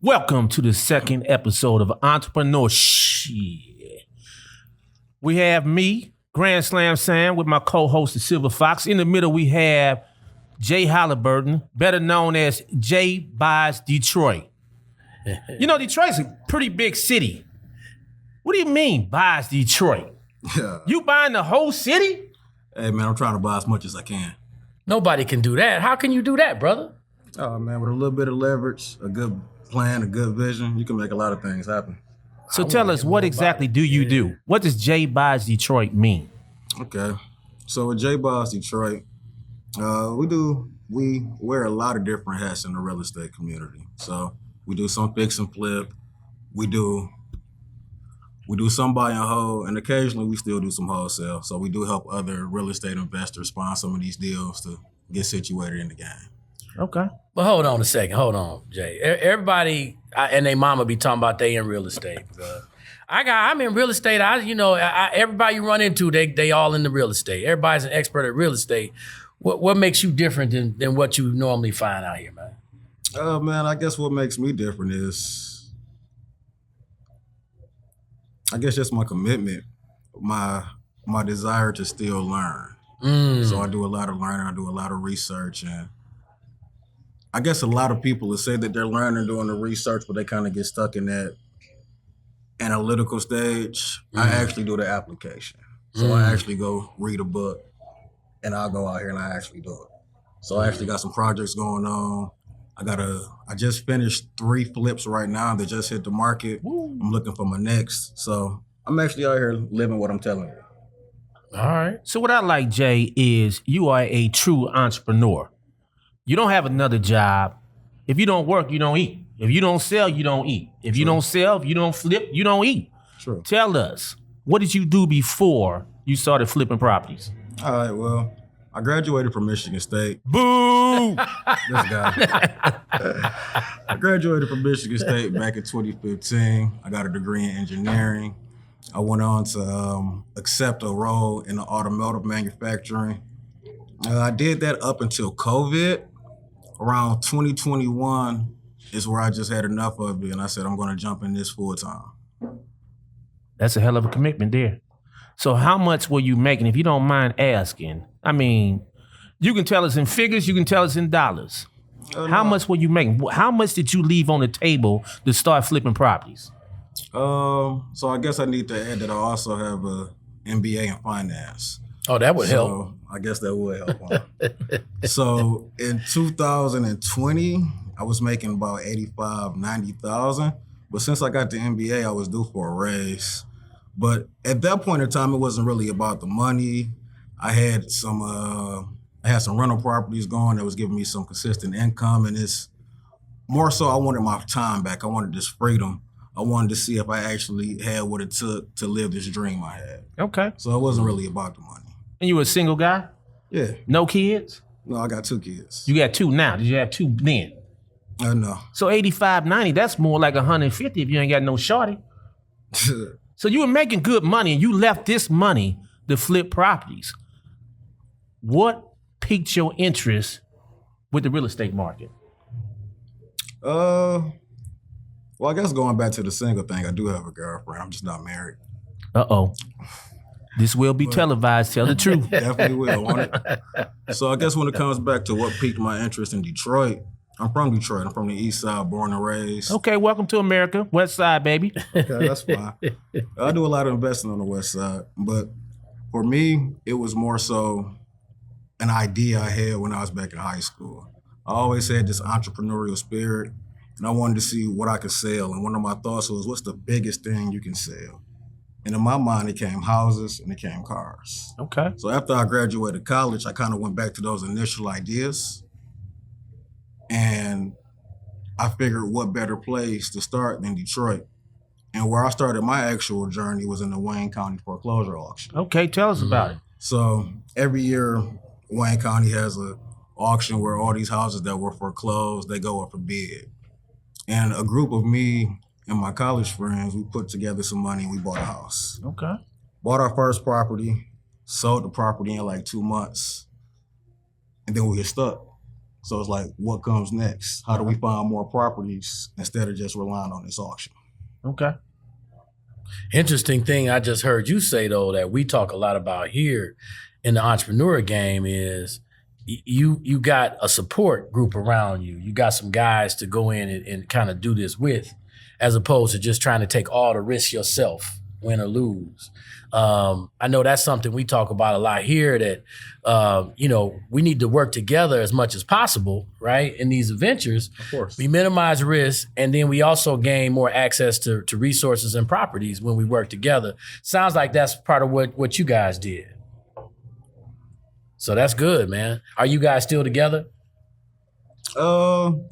Welcome to the second episode of Entrepreneurshxt. We have me, Grand Slam Sam, with my co-host, the Silver Fox. In the middle, we have Jay Halliburton, better known as Jay Buys Detroit. You know, Detroit's a pretty big city. What do you mean, buys Detroit? Yeah. You buying the whole city? Hey, man, I'm trying to buy as much as I can. Nobody can do that. How can you do that, brother? Oh, man, with a little bit of leverage, a good plan, a good vision, you can make a lot of things happen. So tell us, what exactly do you do? What does Jay Buys Detroit mean? Okay. So with Jay Buys Detroit, we wear a lot of different hats in the real estate community. So we do some fix and flip. We do some buy and hold, and occasionally we still do some wholesale. So we do help other real estate investors find some of these deals to get situated in the game. Okay. But hold on a second. Hold on, Jay. Everybody and their mama be talking about they in real estate. I'm in real estate. Everybody you run into, they all in the real estate. Everybody's an expert at real estate. What makes you different than what you normally find out here, man? Man, I guess what makes me different is, I guess just my commitment, my desire to still learn. So I do a lot of learning, I do a lot of research, and I guess a lot of people will say that they're learning doing the research, but they kind of get stuck in that analytical stage. I actually do the application. So I actually go read a book, and I'll go out here and I actually do it. So I actually got some projects going on. I just finished 3 flips right now that just hit the market. I'm looking for my next. So I'm actually out here living what I'm telling you. All right. So what I like, Jay, is you are a true entrepreneur. You don't have another job. If you don't work, you don't eat. If you don't sell, you don't eat. If you don't sell, if you don't flip, you don't eat. True. Tell us, what did you do before you started flipping properties? All right, well, I graduated from Michigan State. Boo! This guy. I graduated from Michigan State back in 2015. I got a degree in engineering. I went on to accept a role in the automotive manufacturing. I did that up until COVID. Around 2021 is where I just had enough of it, and I said, I'm going to jump in this full time. That's a hell of a commitment there. So how much were you making, if you don't mind asking? I mean, you can tell us in figures, you can tell us in dollars. How much were you making? How much did you leave on the table to start flipping properties? So I guess I need to add that I also have a MBA in finance. Oh, that would help. I guess that would help. So in 2020, I was making about 85, 90,000. But since I got the MBA, I was due for a raise. But at that point in time, it wasn't really about the money. I had some rental properties going that was giving me some consistent income, and it's more so I wanted my time back. I wanted this freedom. I wanted to see if I actually had what it took to live this dream I had. Okay. So it wasn't really about the money. And you were a single guy? Yeah. No kids? No, I got 2 kids. You got 2 now. Did you have 2 then? No. So 85, 90, that's more like 150 if you ain't got no shorty. So you were making good money and you left this money to flip properties. What piqued your interest with the real estate market? Well, I guess going back to the single thing, I do have a girlfriend. I'm just not married. Uh-oh. This will be televised. Tell the truth. Definitely will, won't it? So I guess when it comes back to what piqued my interest in Detroit, I'm from Detroit. I'm from the east side, born and raised. Okay, welcome to America. West side, baby. Okay, that's fine. I do a lot of investing on the west side. But for me, it was more so an idea I had when I was back in high school. I always had this entrepreneurial spirit, and I wanted to see what I could sell. And one of my thoughts was, what's the biggest thing you can sell? And in my mind, it came houses and it came cars. Okay. So after I graduated college, I kind of went back to those initial ideas. And I figured what better place to start than Detroit. And where I started my actual journey was in the Wayne County foreclosure auction. Okay, tell us about it. So every year, Wayne County has an auction where all these houses that were foreclosed, they go up for bid. And a group of me and my college friends, we put together some money and we bought a house. Okay. Bought our first property, sold the property in like 2 months, and then we get stuck. So it's like, what comes next? How do we find more properties instead of just relying on this auction? Okay. Interesting thing I just heard you say though that we talk a lot about here in the entrepreneur game is you got a support group around you. You got some guys to go in and kind of do this with, as opposed to just trying to take all the risks yourself, win or lose. I know that's something we talk about a lot here that, we need to work together as much as possible, right? In these ventures, Of course. we minimize risk, and then we also gain more access to resources and properties when we work together. Sounds like that's part of what you guys did. So that's good, man. Are you guys still together? So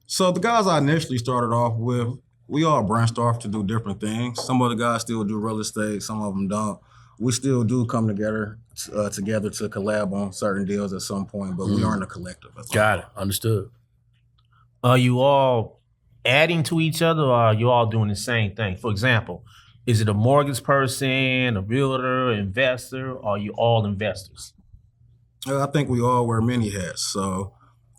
the guys I initially started off with, we all branched off to do different things. Some of the guys still do real estate, some of them don't. We still do come together to collab on certain deals at some point, but we aren't a collective. Got it. Understood. Are you all adding to each other, or are you all doing the same thing? For example, is it a mortgage person, a realtor, investor, or are you all investors? I think we all wear many hats. So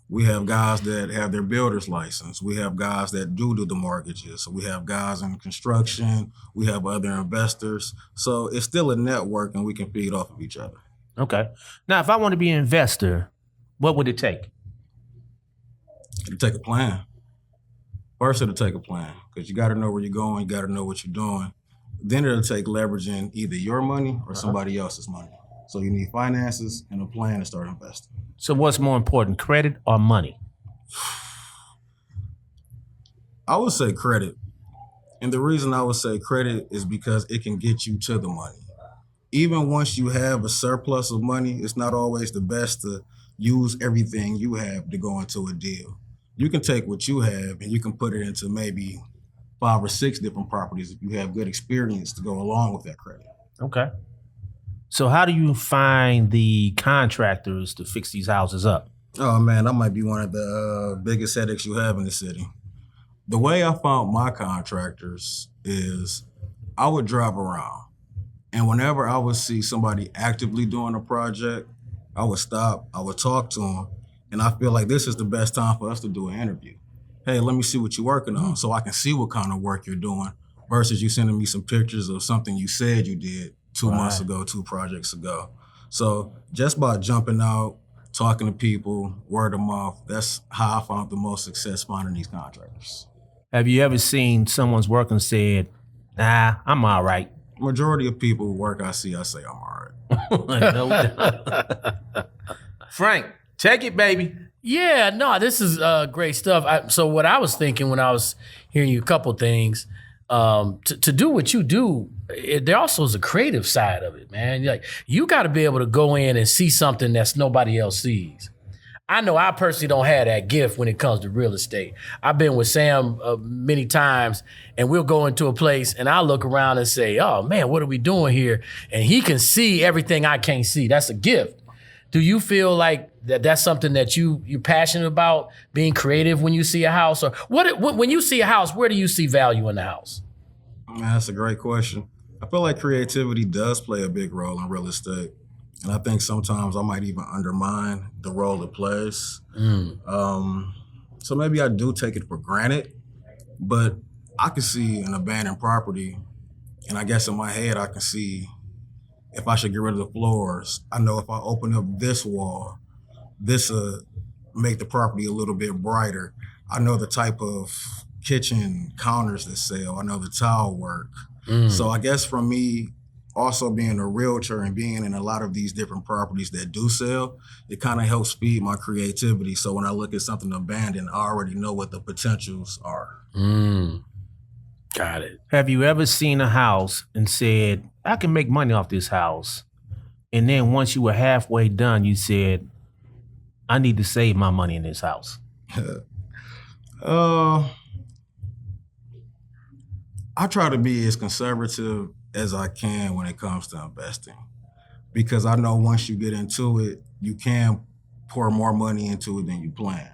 we have guys that have their builder's license. We have guys that do the mortgages. So we have guys in construction. We have other investors. So it's still a network, and we can feed off of each other. Okay. Now, if I want to be an investor, what would it take? It'll take a plan. First, it'll take a plan, because you got to know where you're going. You got to know what you're doing. Then it'll take leveraging either your money or somebody else's money. So you need finances and a plan to start investing. So what's more important, credit or money? I would say credit. And the reason I would say credit is because it can get you to the money. Even once you have a surplus of money, it's not always the best to use everything you have to go into a deal. You can take what you have and you can put it into maybe 5 or 6 different properties if you have good experience to go along with that credit. Okay. So how do you find the contractors to fix these houses up? Oh man, that might be one of the biggest headaches you have in the city. The way I found my contractors is I would drive around, and whenever I would see somebody actively doing a project, I would stop, I would talk to them, and I feel like this is the best time for us to do an interview. Hey, let me see what you're working on so I can see what kind of work you're doing versus you sending me some pictures of something you said you did 2 months ago, 2 projects ago. So just by jumping out, talking to people, word of mouth, that's how I found the most success finding these contractors. Have you ever seen someone's work and said, nah, I'm all right? Majority of people who work I say I'm all right. No doubt. Frank, take it, baby. Yeah, no, this is great stuff. So what I was thinking when I was hearing you a couple things, to do what you do, there also is a creative side of it, man. Like, you got to be able to go in and see something that's nobody else sees. I know I personally don't have that gift when it comes to real estate. I've been with Sam many times, and we'll go into a place and I'll look around and say, oh man, what are we doing here? And he can see everything I can't see. That's a gift. Do you feel like that's something that you're passionate about, being creative when you see a house? Or when you see a house, where do you see value in the house? Man, that's a great question. I feel like creativity does play a big role in real estate. And I think sometimes I might even undermine the role it plays. So maybe I do take it for granted, but I can see an abandoned property, and I guess in my head I can see if I should get rid of the floors. I know if I open up this wall, this will make the property a little bit brighter. I know the type of kitchen counters that sell. I know the tile work. So I guess for me, also being a realtor and being in a lot of these different properties that do sell, it kind of helps feed my creativity. So when I look at something abandoned, I already know what the potentials are. Got it. Have you ever seen a house and said, I can make money off this house? And then once you were halfway done, you said, I need to save my money in this house. I try to be as conservative as I can when it comes to investing, because I know once you get into it, you can pour more money into it than you planned.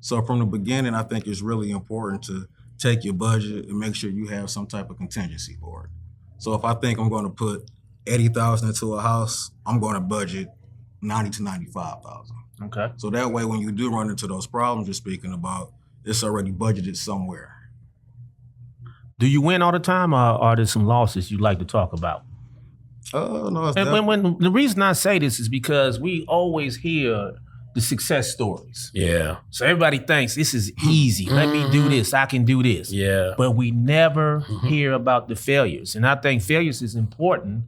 So from the beginning, I think it's really important to take your budget and make sure you have some type of contingency for it. So if I think I'm going to put $80,000 into a house, I'm going to budget $90,000 to $95,000. Okay. So that way, when you do run into those problems you're speaking about, it's already budgeted somewhere. Do you win all the time, or are there some losses you like to talk about? No, it's And when the reason I say this is because we always hear the success stories. Yeah. So everybody thinks this is easy. Let me do this. I can do this. Yeah. But we never hear about the failures. And I think failures is important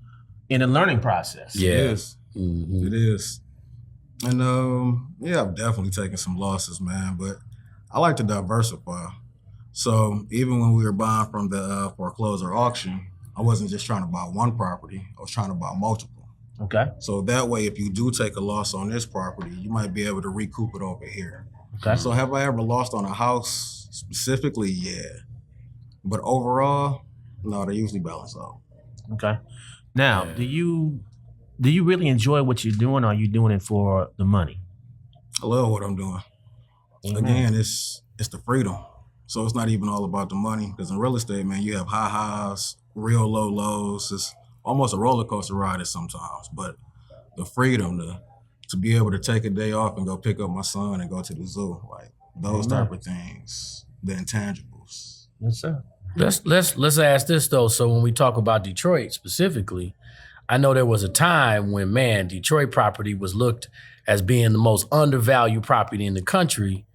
in the learning process. Yeah. It is. It is. And yeah, I've definitely taken some losses, man, but I like to diversify. So even when we were buying from the foreclosure auction, I wasn't just trying to buy one property. I was trying to buy multiple. Okay. So that way, if you do take a loss on this property, you might be able to recoup it over here. Okay. So have I ever lost on a house specifically? Yeah. But overall, no, they usually balance out. Okay. Now, do you really enjoy what you're doing, or are you doing it for the money? I love what I'm doing. Again, it's the freedom. So it's not even all about the money, because in real estate, man, you have high highs, real low lows. It's almost a roller coaster ride at sometimes, but the freedom to be able to take a day off and go pick up my son and go to the zoo, like those type of things, the intangibles. Yes, sir. Let's ask this though. So when we talk about Detroit specifically, I know there was a time when, man, Detroit property was looked as being the most undervalued property in the country.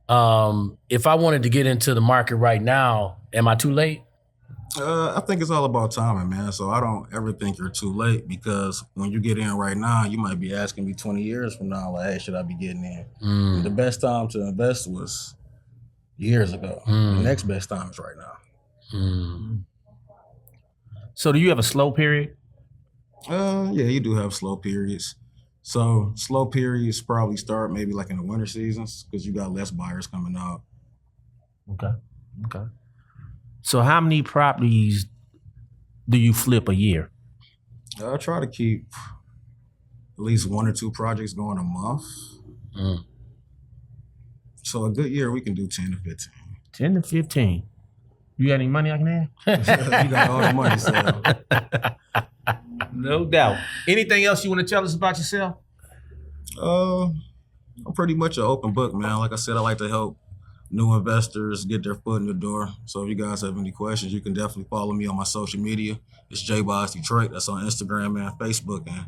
If I wanted to get into the market right now, am I too late? I think it's all about timing, man. So I don't ever think you're too late, because when you get in right now, you might be asking me 20 years from now, like, hey, should I be getting in? The best time to invest was years ago. The next best time is right now. So do you have a slow period? Yeah, you do have slow periods. So slow periods probably start maybe like in the winter seasons, because you got less buyers coming out. Okay. So how many properties do you flip a year? I try to keep at least 1 or 2 projects going a month. So a good year, we can do 10 to 15. 10 to 15. You got any money I can have? You got all the money, so. No doubt. Anything else you want to tell us about yourself? I'm pretty much an open book, man. Like I said, I like to help new investors get their foot in the door. So if you guys have any questions, you can definitely follow me on my social media. It's JBoss Detroit. That's on Instagram and Facebook. And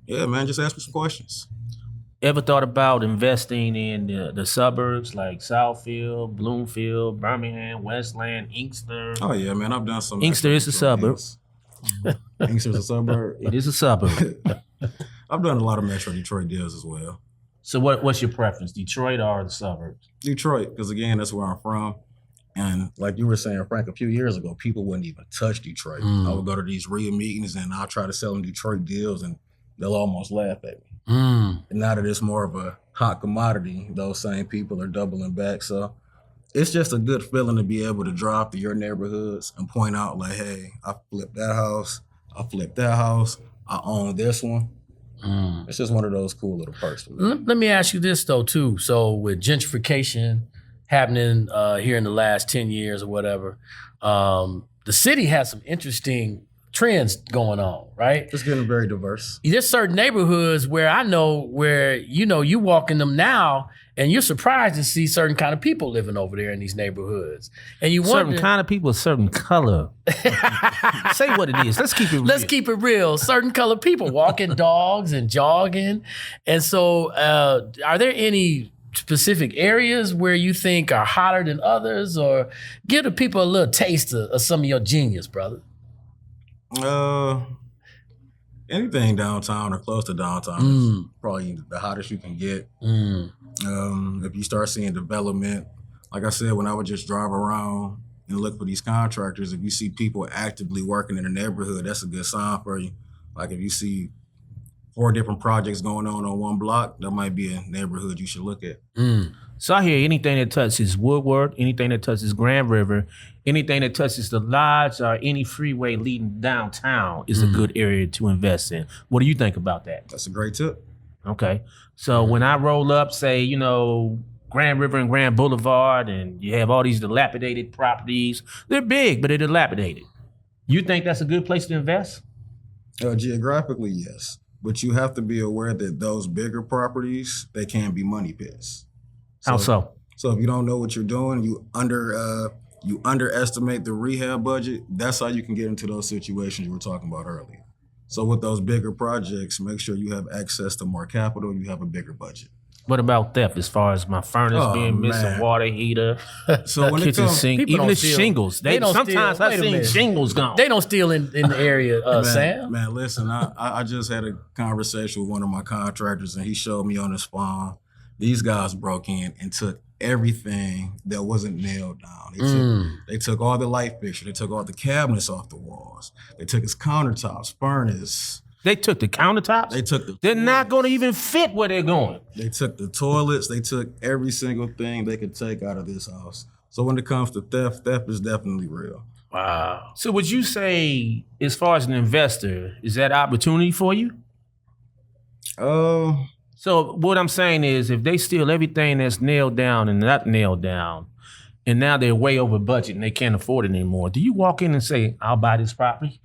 yeah, man, just ask me some questions. Ever thought about investing in the suburbs like Southfield, Bloomfield, Birmingham, Westland, Inkster? Oh yeah, man, I've done some. Inkster is a suburb. Inkster's a suburb. It is a suburb. I've done a lot of Metro Detroit deals as well. So what's your preference, Detroit or the suburbs? Detroit, because again, that's where I'm from. And like you were saying, Frank, a few years ago, people wouldn't even touch Detroit. I would go to these real meetings and I'll try to sell them Detroit deals and they'll almost laugh at me. And now that it's more of a hot commodity, those same people are doubling back. So it's just a good feeling to be able to drive through your neighborhoods and point out like, hey, I flipped that house, I flipped that house, I own this one. It's just one of those cool little perks for me. Let me ask you this though too. So with gentrification happening here in the last 10 years or whatever, the city has some interesting trends going on, right? It's getting very diverse. There's certain neighborhoods where I know where, you walk in them now and you're surprised to see certain kind of people living over there in these neighborhoods. And you wonder, certain kind of people, a certain color. Say what it is. Let's keep it real. Let's keep it real. Certain color people walking dogs and jogging. And so are there any specific areas where you think are hotter than others, or give the people a little taste of some of your genius, brother? Anything downtown or close to downtown is probably the hottest you can get. If you start seeing development, like I said, when I would just drive around and look for these contractors, if you see people actively working in the neighborhood, that's a good sign for you. Like if you see 4 different projects going on one block, that might be a neighborhood you should look at. So I hear anything that touches Woodward, anything that touches Grand River, anything that touches the Lodge or any freeway leading downtown is a good area to invest in. What do you think about that? That's a great tip. Okay. So when I roll up, say, Grand River and Grand Boulevard, and you have all these dilapidated properties, they're big, but they're dilapidated. You think that's a good place to invest? Geographically, yes. But you have to be aware that those bigger properties, they can be money pits. How so? So if you don't know what you're doing, you underestimate the rehab budget. That's how you can get into those situations you were talking about earlier. So with those bigger projects, make sure you have access to more capital. You have a bigger budget. What about theft? As far as my furnace being missing, man. water heater, So when it kitchen comes, sink, people even don't the steal. shingles. They don't Sometimes steal. I've Wait a seen minute. shingles gone. They don't steal in the area, Sam. man, listen, I just had a conversation with one of my contractors, and he showed me on his phone. These guys broke in and took everything that wasn't nailed down. They took all the light fixture. They took all the cabinets off the walls. They took his countertops, furnace. They took the countertops. They took the. They're not going to even fit where they're going. They took the toilets. They took every single thing they could take out of this house. So when it comes to theft is definitely real. Wow. So would you say, as far as an investor, is that opportunity for you? So what I'm saying is, if they steal everything that's nailed down and not nailed down, and now they're way over budget and they can't afford it anymore, do you walk in and say, "I'll buy this property"?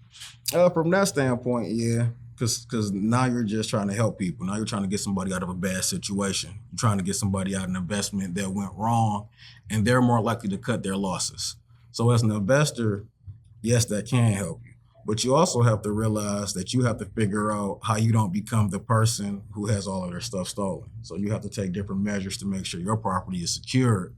From that standpoint, yeah. Because now you're just trying to help people. Now you're trying to get somebody out of a bad situation. You're trying to get somebody out of an investment that went wrong, and they're more likely to cut their losses. So as an investor, yes, that can help you. But you also have to realize that you have to figure out how you don't become the person who has all of their stuff stolen. So you have to take different measures to make sure your property is secured.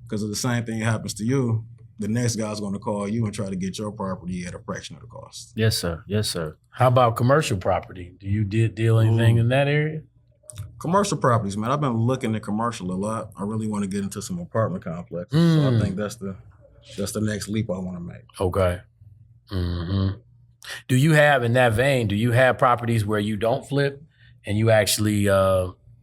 Because if the same thing happens to you, the next guy's going to call you and try to get your property at a fraction of the cost. Yes, sir. Yes, sir. How about commercial property? Do you deal anything in that area? Commercial properties, man. I've been looking at commercial a lot. I really want to get into some apartment complexes. So I think that's the next leap I want to make. Okay. Do you have, in that vein, do you have properties where you don't flip and you actually,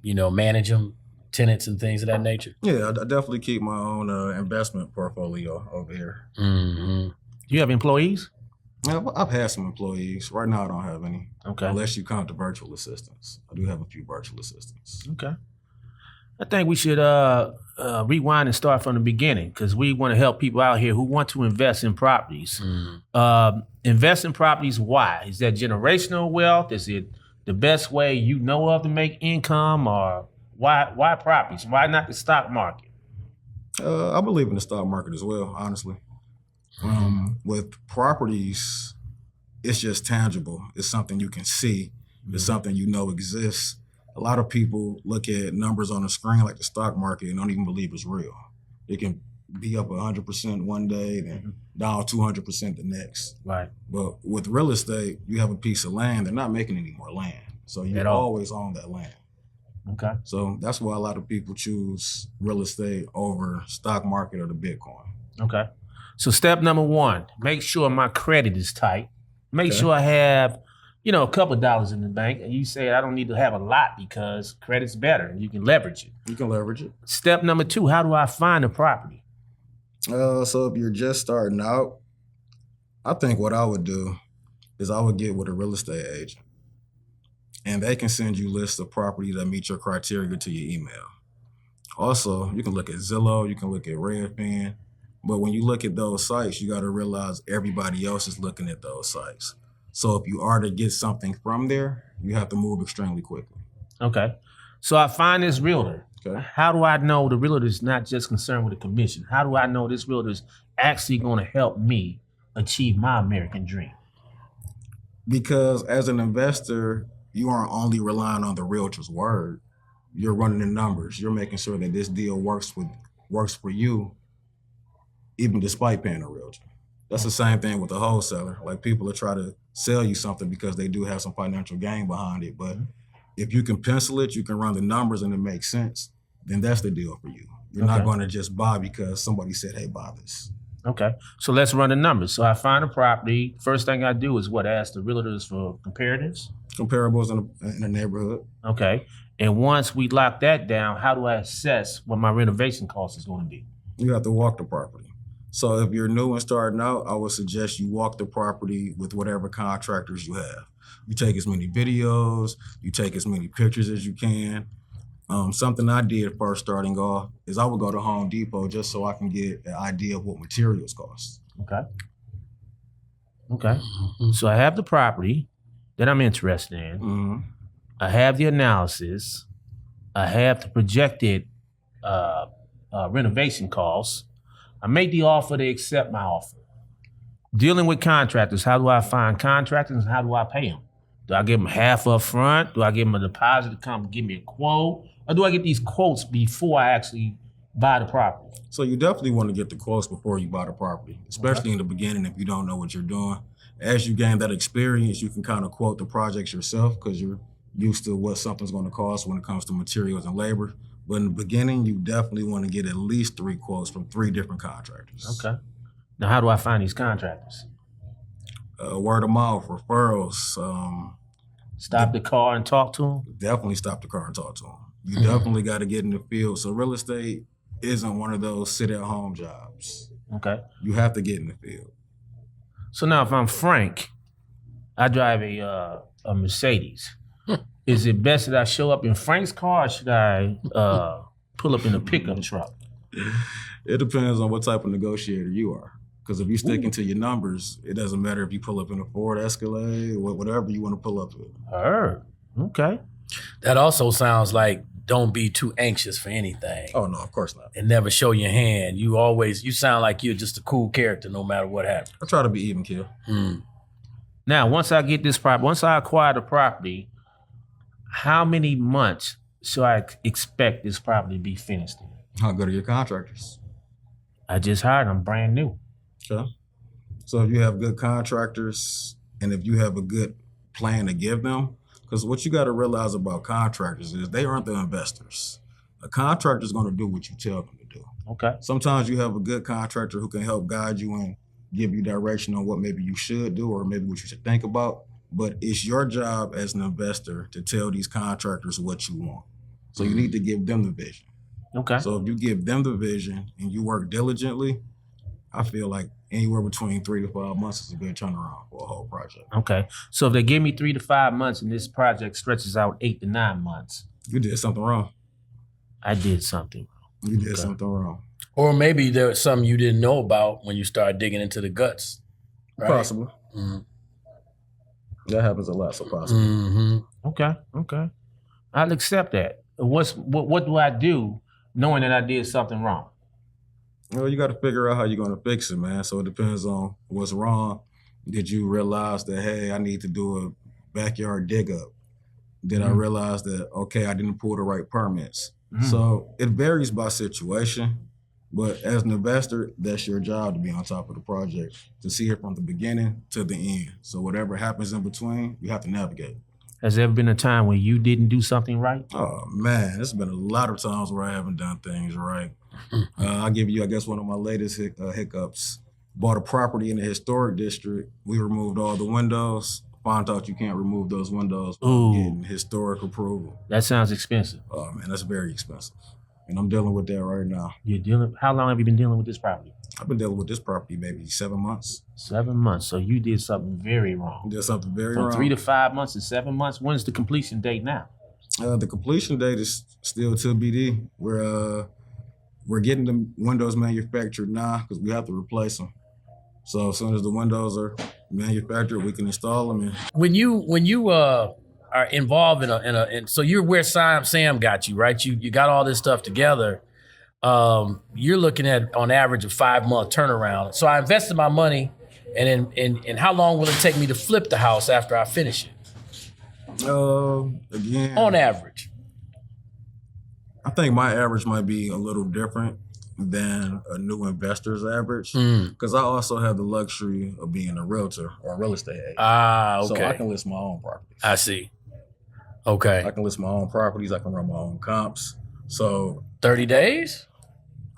manage them, tenants and things of that nature? Yeah, I definitely keep my own investment portfolio over here. Do you have employees? Yeah, I've had some employees. Right now, I don't have any. Okay. Unless you count the virtual assistants. I do have a few virtual assistants. Okay. I think we should rewind and start from the beginning, because we want to help people out here who want to invest in properties. Invest in properties, why? Is that generational wealth? Is it the best way you know of to make income? Or why properties? Why not the stock market? I believe in the stock market as well, honestly. With properties, it's just tangible. It's something you can see. It's something you know exists. A lot of people look at numbers on the screen like the stock market and don't even believe it's real. It can be up 100% one day, then down 200% the next. Right. But with real estate, you have a piece of land. They're not making any more land. So you always own that land. Okay. So that's why a lot of people choose real estate over stock market or the Bitcoin. Okay. So step number one, make sure my credit is tight. Make sure I have, a couple of dollars in the bank. And you say I don't need to have a lot because credit's better and you can leverage it. You can leverage it. Step number two, how do I find a property? So if you're just starting out, I think what I would do is I would get with a real estate agent. And they can send you lists of properties that meet your criteria to your email. Also, you can look at Zillow, you can look at Redfin. But when you look at those sites, you got to realize everybody else is looking at those sites. So if you are to get something from there, you have to move extremely quickly. Okay. So I find this realtor. Okay. How do I know the realtor is not just concerned with a commission? How do I know this realtor is actually going to help me achieve my American dream? Because as an investor, you aren't only relying on the realtor's word. You're running the numbers. You're making sure that this deal works for you, even despite paying a realtor. That's the same thing with a wholesaler. Like, people will try to sell you something because they do have some financial gain behind it. But if you can pencil it, you can run the numbers and it makes sense, then that's the deal for you. You're not going to just buy because somebody said, hey, buy this. Okay. So let's run the numbers. So I find a property. First thing I do is ask the realtors for comparatives. Comparables in the neighborhood. Okay. And once we lock that down, how do I assess what my renovation cost is going to be? You have to walk the property. So if you're new and starting out, I would suggest you walk the property with whatever contractors you have. You take as many videos, you take as many pictures as you can. Something I did first starting off is I would go to Home Depot just so I can get an idea of what materials cost. Okay. Okay. So I have the property. that I'm interested in. Mm-hmm. I have the analysis. I have the projected renovation costs. I make the offer, they accept my offer. Dealing with contractors, how do I find contractors and how do I pay them? Do I give them half up front? Do I give them a deposit to come give me a quote? Or do I get these quotes before I actually buy the property? So you definitely want to get the quotes before you buy the property, especially in the beginning if you don't know what you're doing. As you gain that experience, you can kind of quote the projects yourself because you're used to what something's going to cost when it comes to materials and labor. But in the beginning, you definitely want to get at least 3 quotes from 3 different contractors. Okay. Now, how do I find these contractors? Word of mouth, referrals. Stop the car and talk to them? Definitely stop the car and talk to them. You definitely got to get in the field. So real estate isn't one of those sit-at-home jobs. Okay. You have to get in the field. So now if I'm Frank, I drive a Mercedes. Is it best that I show up in Frank's car or should I pull up in a pickup truck? It depends on what type of negotiator you are. Because if you're sticking to your numbers, it doesn't matter if you pull up in a Ford Escalade or whatever you want to pull up with. Okay. That also sounds like don't be too anxious for anything. Oh, no, of course not. And never show your hand. You sound like you're just a cool character no matter what happens. I try to be even, kill. Now, once I get this property, once I acquire the property, how many months should I expect this property to be finished in? How good are your contractors? I just hired them, brand new. Okay. So if you have good contractors and if you have a good plan to give them, because what you got to realize about contractors is they aren't the investors. A contractor is going to do what you tell them to do. Okay. Sometimes you have a good contractor who can help guide you and give you direction on what maybe you should do or maybe what you should think about. But it's your job as an investor to tell these contractors what you want. So you need to give them the vision. Okay. So if you give them the vision and you work diligently, I feel like anywhere between 3 to 5 months is a good turnaround for a whole project. Okay. So if they give me 3 to 5 months and this project stretches out 8 to 9 months, You did something wrong. I did something wrong. You did something wrong. Or maybe there was something you didn't know about when you started digging into the guts. Right? Possible. That happens a lot, so possible. Okay. I'll accept that. What do I do knowing that I did something wrong? Well, you got to figure out how you're going to fix it, man. So it depends on what's wrong. Did you realize that, hey, I need to do a backyard dig up? Did I realize that, okay, I didn't pull the right permits? So it varies by situation. But as an investor, that's your job to be on top of the project, to see it from the beginning to the end. So whatever happens in between, you have to navigate. Has there ever been a time when you didn't do something right? Oh, man, there's been a lot of times where I haven't done things right. I'll give you, I guess, one of my latest hiccups. Bought a property in the historic district. We removed all the windows. Found out you can't remove those windows without getting historic approval. That sounds expensive. Oh, man, that's very expensive. And I'm dealing with that right now. How long have you been dealing with this property? I've been dealing with this property maybe 7 months. 7 months. So you did something very wrong. Did something very From wrong. 3 to 5 months to 7 months. When's the completion date now? The completion date is still TBD. We're getting the windows manufactured now because we have to replace them. So as soon as the windows are manufactured, we can install them. And When you are involved in so you're where Sam got you, right? You got all this stuff together. You're looking at on average a 5 month turnaround. So I invested my money, and how long will it take me to flip the house after I finish it? again, On average. I think my average might be a little different than a new investor's average because I also have the luxury of being a realtor or a real estate agent. Okay. So I can list my own properties. I see. Okay. I can list my own properties. I can run my own comps. So 30 days?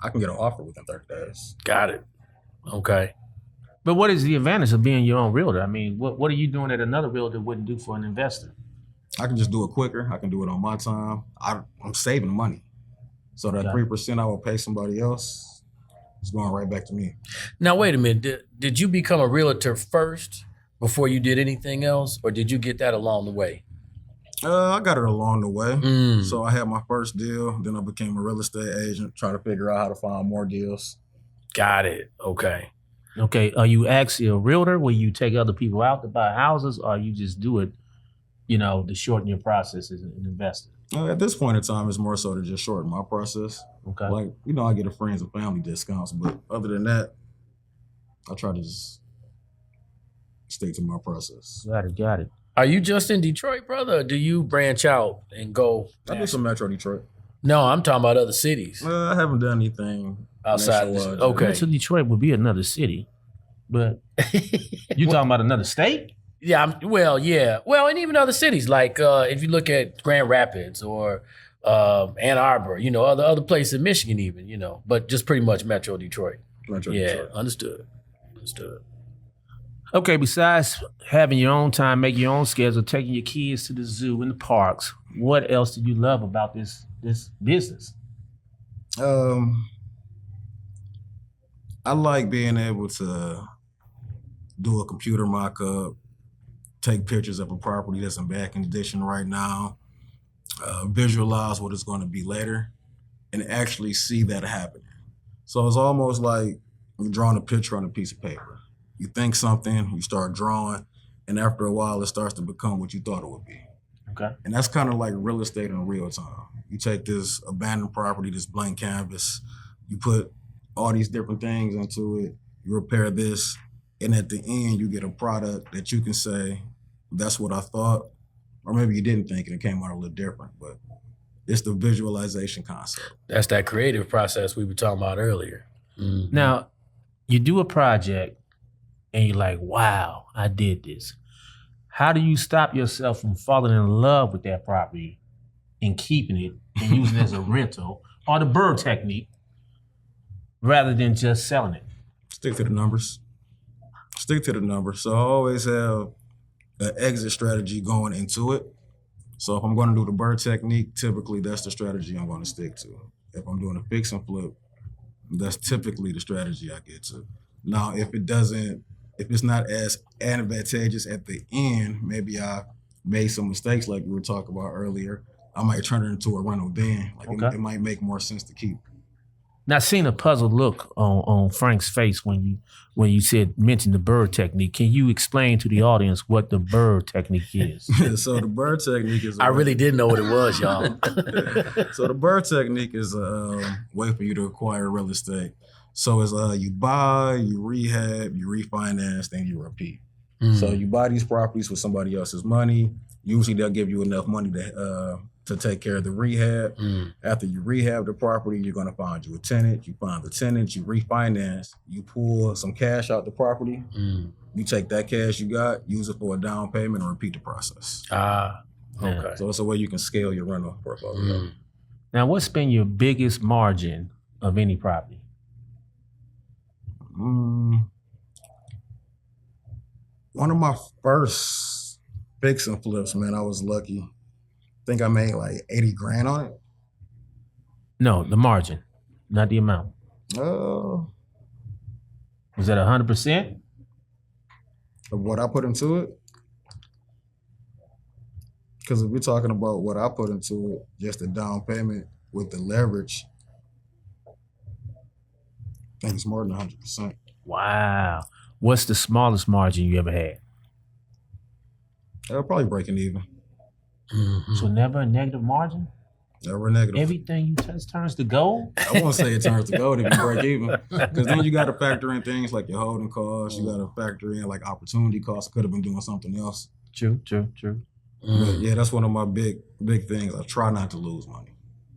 I can get an offer within 30 days. Got it. Okay. But what is the advantage of being your own realtor? I mean, what are you doing that another realtor wouldn't do for an investor? I can just do it quicker. I can do it on my time. I'm saving money. So that 3% I will pay somebody else is going right back to me. Now, wait a minute. Did you become a realtor first before you did anything else, or did you get that along the way? I got it along the way. So I had my first deal. Then I became a real estate agent, trying to figure out how to find more deals. Got it. Okay. Okay, are you actually a realtor where you take other people out to buy houses, or you just do it to shorten your process as an investor? At this point in time, it's more so to just shorten my process. Okay. Like, I get a friends and family discounts, but other than that, I try to just stick to my process. Got it. Are you just in Detroit, brother, or do you branch out and go? I do some Metro Detroit. No, I'm talking about other cities. I haven't done anything Outside of nationwide. okay. Metro Detroit would be another city, but you talking about another state? Yeah, well, and even other cities like if you look at Grand Rapids or Ann Arbor, other places in Michigan, even, but just pretty much Metro Detroit. Detroit. Understood. Okay, besides having your own time, making your own schedule, taking your kids to the zoo and the parks, what else do you love about this business? I like being able to do a computer mock-up, take pictures of a property that's in bad condition right now, visualize what it's going to be later, and actually see that happening. So it's almost like you're drawing a picture on a piece of paper. You think something, you start drawing, and after a while, it starts to become what you thought it would be. Okay. And that's kind of like real estate in real time. You take this abandoned property, this blank canvas, you put all these different things into it, you repair this, and at the end, you get a product that you can say, that's what I thought, or maybe you didn't think and it came out a little different, but it's the visualization concept. That's that creative process we were talking about earlier. Mm-hmm. Now, you do a project and you're like, wow, I did this. How do you stop yourself from falling in love with that property and keeping it and using it as a rental or the BRRRR technique rather than just selling it? Stick to the numbers. So I always have an exit strategy going into it. So if I'm going to do the BRRRR technique, typically that's the strategy I'm going to stick to. If I'm doing a fix and flip, that's typically the strategy I get to. Now, if it's not as advantageous at the end, maybe I made some mistakes like we were talking about earlier, I might turn it into a rental then. It might make more sense to keep. Now, I seen a puzzled look on Frank's face when you mentioned the BRRRR technique. Can you explain to the audience what the BRRRR technique is? So the BRRRR technique is... I really didn't know what it was, y'all. So the BRRRR technique is a way for you to acquire real estate. So it's you buy, you rehab, you refinance, then you repeat. Mm. So you buy these properties with somebody else's money. Usually they'll give you enough money to take care of the rehab. Mm. After you rehab the property, you're going to find you a tenant. You find the tenant, you refinance, you pull some cash out the property. Mm. You take that cash you got, use it for a down payment, and repeat the process. Okay. So it's a way you can scale your rental portfolio. Mm. Now, what's been your biggest margin of any property? One of my first fix and flips, man, I was lucky. I think I made like 80 grand on it. No, the margin, not the amount. Was that 100%? Of what I put into it? Because if we're talking about what I put into it, just the down payment with the leverage, I think it's more than 100%. Wow. What's the smallest margin you ever had? Probably breaking even. Mm-hmm. So never a negative margin? Never a negative. Everything you touch turns to gold? I won't say it turns to gold if you break even. Because then you got to factor in things like your holding costs. You got to factor in like opportunity costs. Could have been doing something else. True. But yeah, that's one of my big things. I try not to lose money.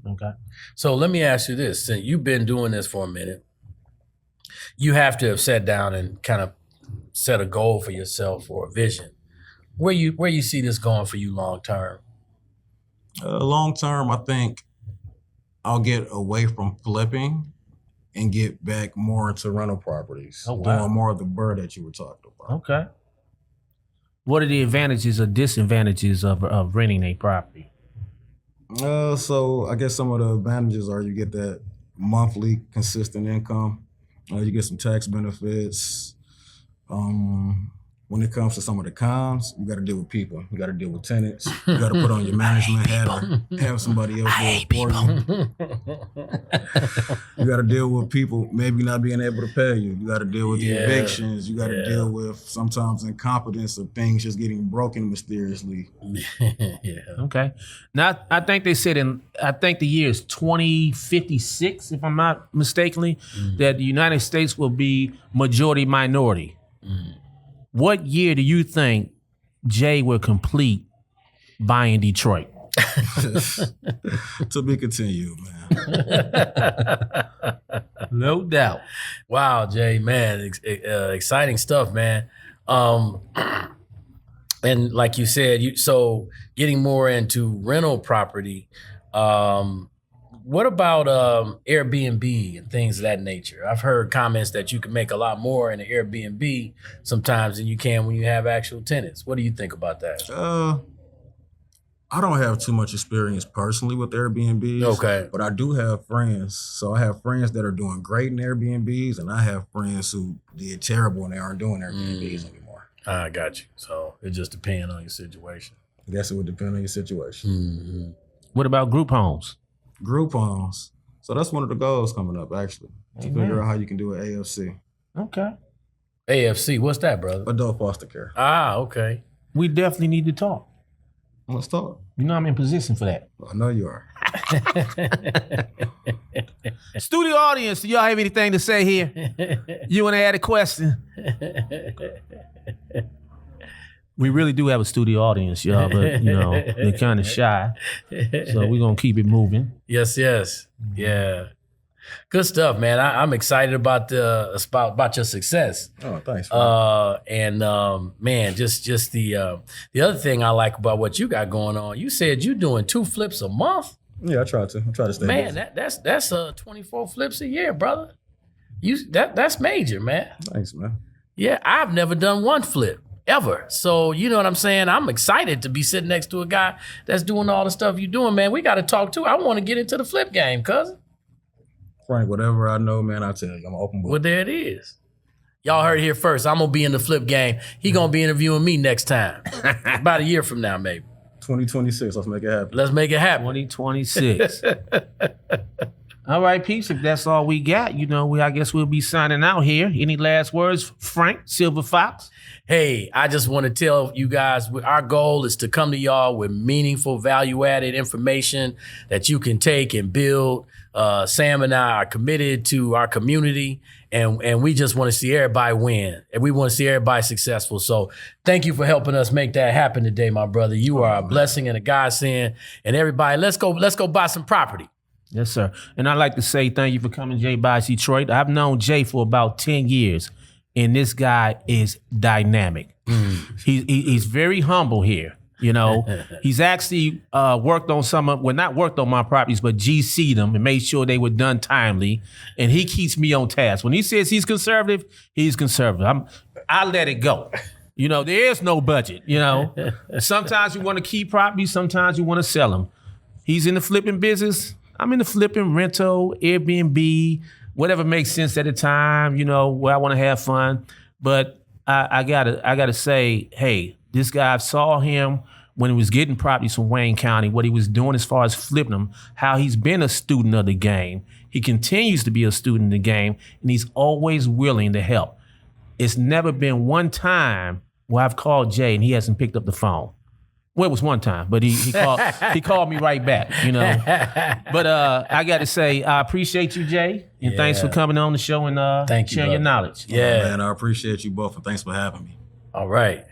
Okay. So let me ask you this. Since you've been doing this for a minute, you have to have sat down and kind of set a goal for yourself or a vision. Where you see this going for you long term? Long term, I think I'll get away from flipping and get back more into rental properties. Oh, wow. Doing more of the BRRRR that you were talking about. Okay. What are the advantages or disadvantages of renting a property? So I guess some of the advantages are you get that monthly consistent income. You get some tax benefits. when it comes to some of the cons, you got to deal with people. You got to deal with tenants. You got to put on your management hat or have somebody else do it for you. You got to deal with people maybe not being able to pay you. You got to deal with the evictions. You got to deal with sometimes incompetence of things just getting broken mysteriously. Okay. Now, I think they said I think the year is 2056, if I'm not mistakenly, that the United States will be majority minority. What year do you think Jay will complete buying Detroit? To be continued, man. No doubt. Wow, Jay, man, exciting stuff, man. And like you said, so getting more into rental property. What about Airbnb and things of that nature? I've heard comments that you can make a lot more in an Airbnb sometimes than you can when you have actual tenants. What do you think about that? I don't have too much experience personally with Airbnbs. Okay. But I do have friends. So I have friends that are doing great in Airbnbs, and I have friends who did terrible and they aren't doing Airbnbs anymore. I got you. So it just depends on your situation. I guess it would depend on your situation. Mm-hmm. What about group homes? Group homes. So that's one of the goals coming up, actually, to figure out how you can do an AFC. Okay. AFC, what's that, brother? Adult foster care. Ah, okay. We definitely need to talk. Let's talk. You know I'm in position for that. I know you are. Studio audience, do y'all have anything to say here? You want to add a question? We really do have a studio audience, y'all, but, you know, they're kind of shy. So we're going to keep it moving. Yes. Yeah. Good stuff, man. I'm excited about about your success. Oh, thanks. Man, just the other thing I like about what you got going on. You said you're doing 2 flips a month. Yeah, I try to stay Man, busy. that's 24 flips a year, brother. That's major, man. Thanks, man. Yeah, I've never done 1 flip ever. So you know what I'm saying? I'm excited to be sitting next to a guy that's doing all the stuff you're doing, man. We got to talk too. I want to get into the flip game, cousin. Frank, whatever I know, man, I tell you, I'm an open book. Well, there it is. Y'all heard it here first. I'm going to be in the flip game. He going to be interviewing me next time. About a year from now, maybe. 2026, let's make it happen. Let's make it happen. 2026. All right, peeps, if that's all we got, you know, I guess we'll be signing out here. Any last words, Frank, Silver Fox? Hey, I just want to tell you guys, our goal is to come to y'all with meaningful, value-added information that you can take and build. Sam and I are committed to our community, and we just want to see everybody win, and we want to see everybody successful. So thank you for helping us make that happen today, my brother. You are a blessing and a godsend. And everybody, let's go buy some property. Yes, sir. And I'd like to say thank you for coming, Jay, by Detroit. I've known Jay for about 10 years, and this guy is dynamic. He's very humble here. You know, he's actually worked on not worked on my properties, but GC'd them and made sure they were done timely. And he keeps me on task. When he says he's conservative, he's conservative. I let it go. You know, there is no budget, you know. Sometimes you want to keep properties, sometimes you want to sell them. He's in the flipping business. I'm in the flipping, rental, Airbnb, whatever makes sense at the time, you know, where I want to have fun. But I gotta say, hey, this guy, I saw him when he was getting properties from Wayne County, what he was doing as far as flipping them, how he's been a student of the game. He continues to be a student of the game, and he's always willing to help. It's never been one time where I've called Jay and he hasn't picked up the phone. Well, it was one time, but he called me right back, you know. But I got to say, I appreciate you, Jay, and thanks for coming on the show and sharing your knowledge. Yeah, man, I appreciate you both, and thanks for having me. All right.